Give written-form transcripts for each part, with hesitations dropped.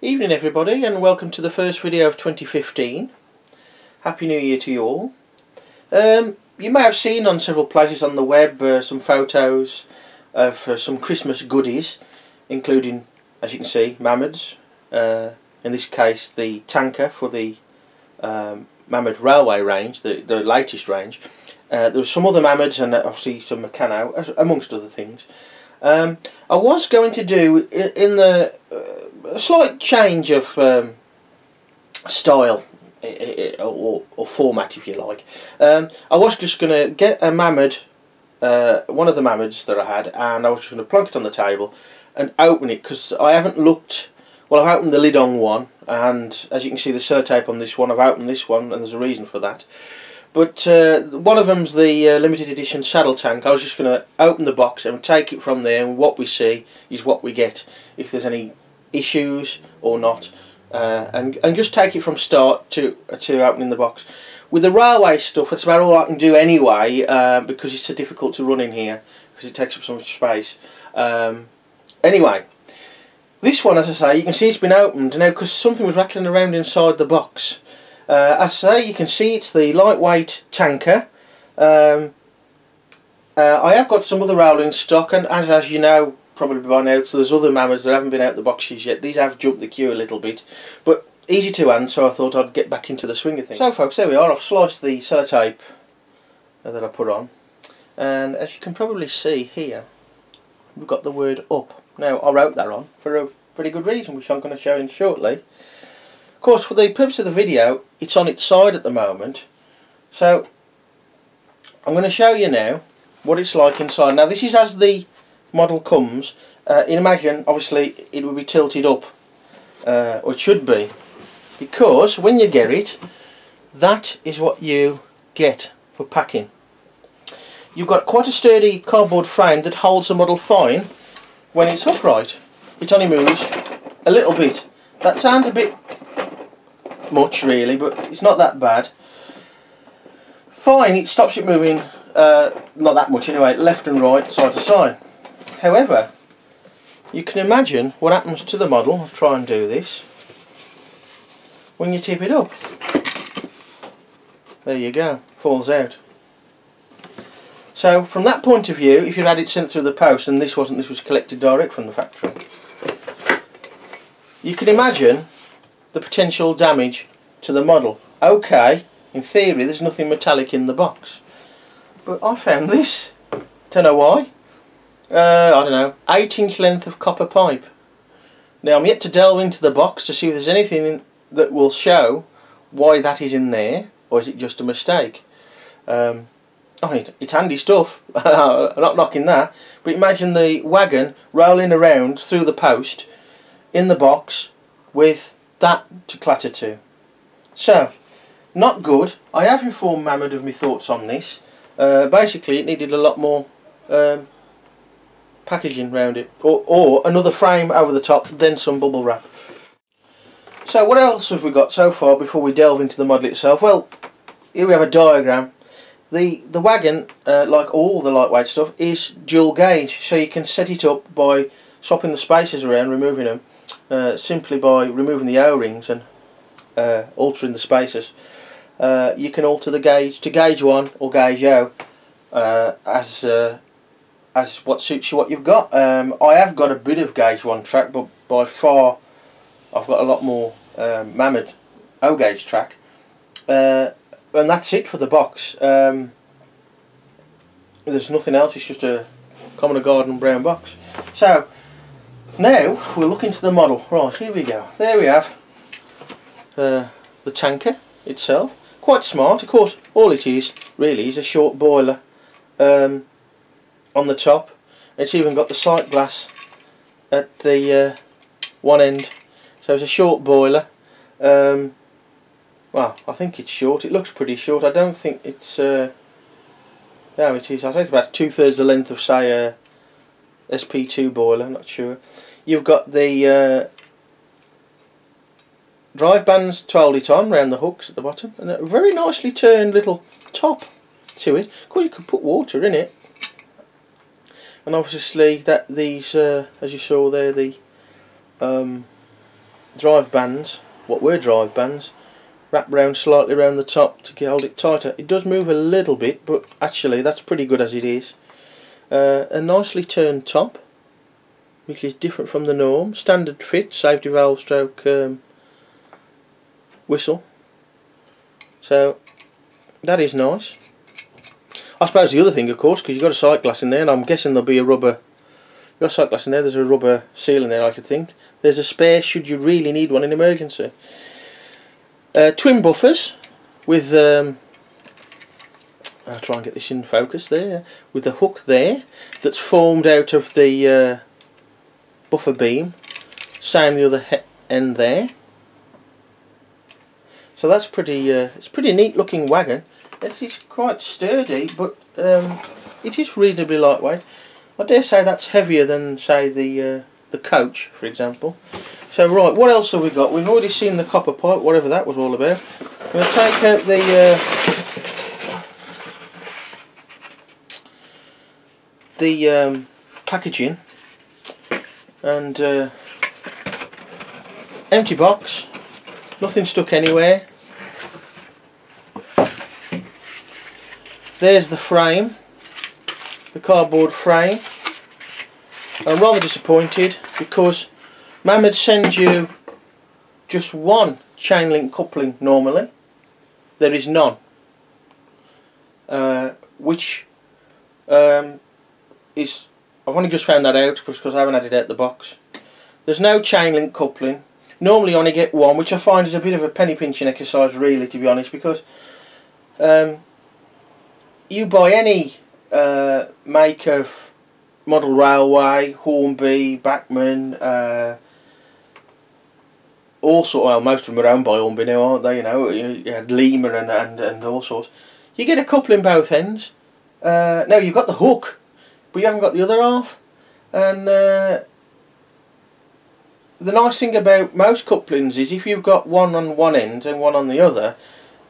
Evening everybody, and welcome to the first video of 2015. Happy New Year to you all. You may have seen on several places on the web some photos of some Christmas goodies, including, as you can see, Mamods. In this case the tanker for the Mamod railway range, the latest range. There were some other Mamods and obviously some Meccano, amongst other things. I was going to do in the a slight change of style or format, if you like. I was just going to get a Mamod, one of the Mamods that I had, and I was just going to plonk it on the table and open it, because I haven't looked. Well, I've opened the lid on one, and as you can see the sellotape on this one, I've opened this one, and there's a reason for that. But one of them's the limited edition saddle tank. I was just going to open the box and take it from there, and what we see is what we get, if there's any issues or not, and just take it from start to opening the box. With the railway stuff, that's about all I can do anyway, because it's so difficult to run in here, because it takes up so much space. Anyway, this one, as I say, you can see it's been opened now because something was rattling around inside the box. As I say, you can see it's the lightweight tanker. I have got some other rail in stock, and as you know probably by now, so there's other Mamods that haven't been out the boxes yet. These have jumped the queue a little bit, but easy to hand, so I thought I'd get back into the swing of things. So folks, there we are. I've sliced the sellotape that I put on, and as you can probably see here, we've got the word up. Now, I wrote that on for a pretty good reason, which I'm going to show you shortly. Of course, for the purpose of the video, it's on its side at the moment, so I'm going to show you now what it's like inside. Now, this is as the model comes. Imagine, obviously, it will be tilted up, or it should be, because when you get it, that is what you get for packing. You've got quite a sturdy cardboard frame that holds the model fine when it's upright. It only moves a little bit. That sounds a bit much really, but it's not that bad. Fine, it stops it moving, not that much anyway, left and right, side to side. However, you can imagine what happens to the model. I'll try and do this. When you tip it up, there you go, falls out. So from that point of view, if you'd had it sent through the post, and this was collected direct from the factory, you can imagine the potential damage to the model. Okay, in theory there's nothing metallic in the box, but I found this. Don't know why. I don't know, 8-inch length of copper pipe. Now I'm yet to delve into the box to see if there's anything that will show why that is in there, or is it just a mistake. I mean, it's handy stuff. I'm not knocking that, but imagine the wagon rolling around through the post in the box with that to clatter to. So, not good. I have informed Mamod of my thoughts on this. Basically, it needed a lot more packaging around it, or another frame over the top, then some bubble wrap. So what else have we got so far before we delve into the model itself? Well, here we have a diagram. The wagon, like all the lightweight stuff, is dual gauge, so you can set it up by swapping the spacers around, removing them, simply by removing the O-rings and altering the spacers. You can alter the gauge to gauge 1 or gauge O, as what suits you what you've got. I have got a bit of gauge 1 track, but by far I've got a lot more Mamod O gauge track. And that's it for the box. There's nothing else, it's just a common garden brown box. So now we'll look into the model. Right, here we go. There we have the tanker itself. Quite smart. Of course, all it is really is a short boiler on the top. It's even got the sight glass at the one end, so it's a short boiler. Well, I think it's short. It looks pretty short. I don't think it's no, it is. I think about 2/3 the length of, say, a SP2 boiler. I'm not sure. You've got the drive bands to hold it on round the hooks at the bottom, and a very nicely turned little top to it. Of course, you could put water in it, and obviously that these, as you saw there, the drive bands, what were drive bands, wrapped round slightly around the top to hold it tighter. It does move a little bit, but actually that's pretty good as it is. A nicely turned top, which is different from the norm. Standard fit, safety valve stroke whistle. So that is nice. I suppose the other thing, of course, because you've got a sight glass in there, and I'm guessing there'll be a rubber. You've got a sight glass in there. There's a rubber seal in there, I could think. There's a spare should you really need one in emergency. Twin buffers with I'll try and get this in focus there, with the hook there that's formed out of the buffer beam, same the other end there. So that's pretty. It's a pretty neat looking wagon. It is quite sturdy, but it is reasonably lightweight. I dare say that's heavier than, say, the coach, for example. So right, what else have we got? We've already seen the copper pipe, whatever that was all about. I'm going to take out the packaging and empty box, nothing stuck anywhere. There's the frame, the cardboard frame. I'm rather disappointed because Mamod sends you just one chain link coupling normally. There is none, which is, I've only just found that out because I haven't had it out the box. There's no chain link coupling. Normally you only get one, which I find is a bit of a penny pinching exercise, really, to be honest, because you buy any make of model railway, Hornby, Bachmann, all sort. Well, most of them are owned by Hornby now, aren't they? You know, you had Lima and all sorts. You get a couple in both ends. Now you've got the hook, but you haven't got the other half. And the nice thing about most couplings is if you've got one on one end and one on the other,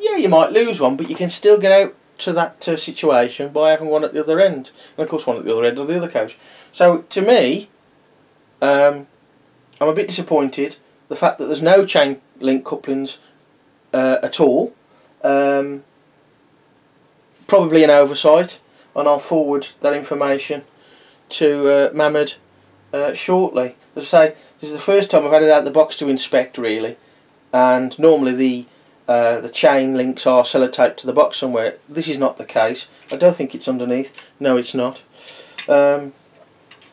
yeah, you might lose one, but you can still get out to that situation by having one at the other end, and of course one at the other end of the other coach. So to me, I'm a bit disappointed the fact that there's no chain link couplings at all. Probably an oversight, and I'll forward that information to Mamod shortly. As I say, this is the first time I've had it out of the box to inspect, really, and normally the chain links are sellotaped to the box somewhere. This is not the case. I don't think it's underneath. No, it's not. So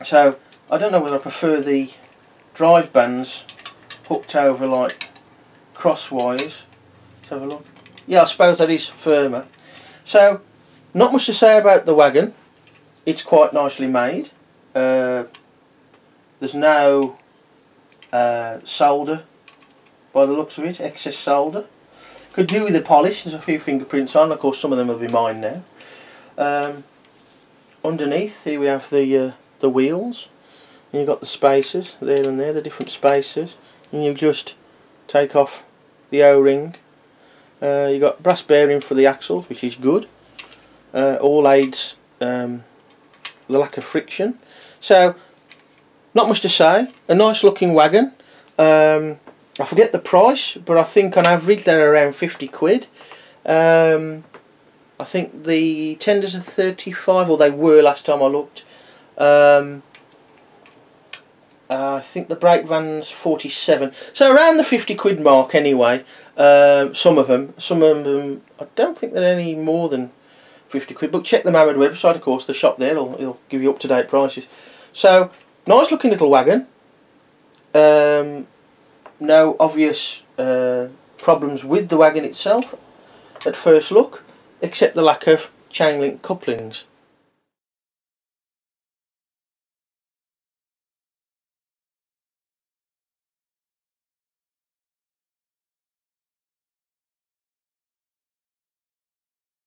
I don't know whether I prefer the drive bands hooked over like crosswise. Let's have a look. Yeah, I suppose that is firmer. So not much to say about the wagon. It's quite nicely made. There's no solder by the looks of it, excess solder. Could do with the polish. There's a few fingerprints on. Of course, some of them will be mine now. Underneath here we have the wheels, and you've got the spacers there and there, the different spacers, and you just take off the O-ring. You've got brass bearing for the axles, which is good. All aids the lack of friction. So not much to say. A nice looking wagon. I forget the price, but I think on average they're around 50 quid. I think the tenders are 35, or they were last time I looked. I think the brake van's 47, so around the 50 quid mark anyway. Some of them, I don't think they're any more than 50 quid, but check the Mamod website, of course, the shop there, it'll give you up-to-date prices. So, nice looking little wagon. No obvious problems with the wagon itself at first look, except the lack of chain link couplings.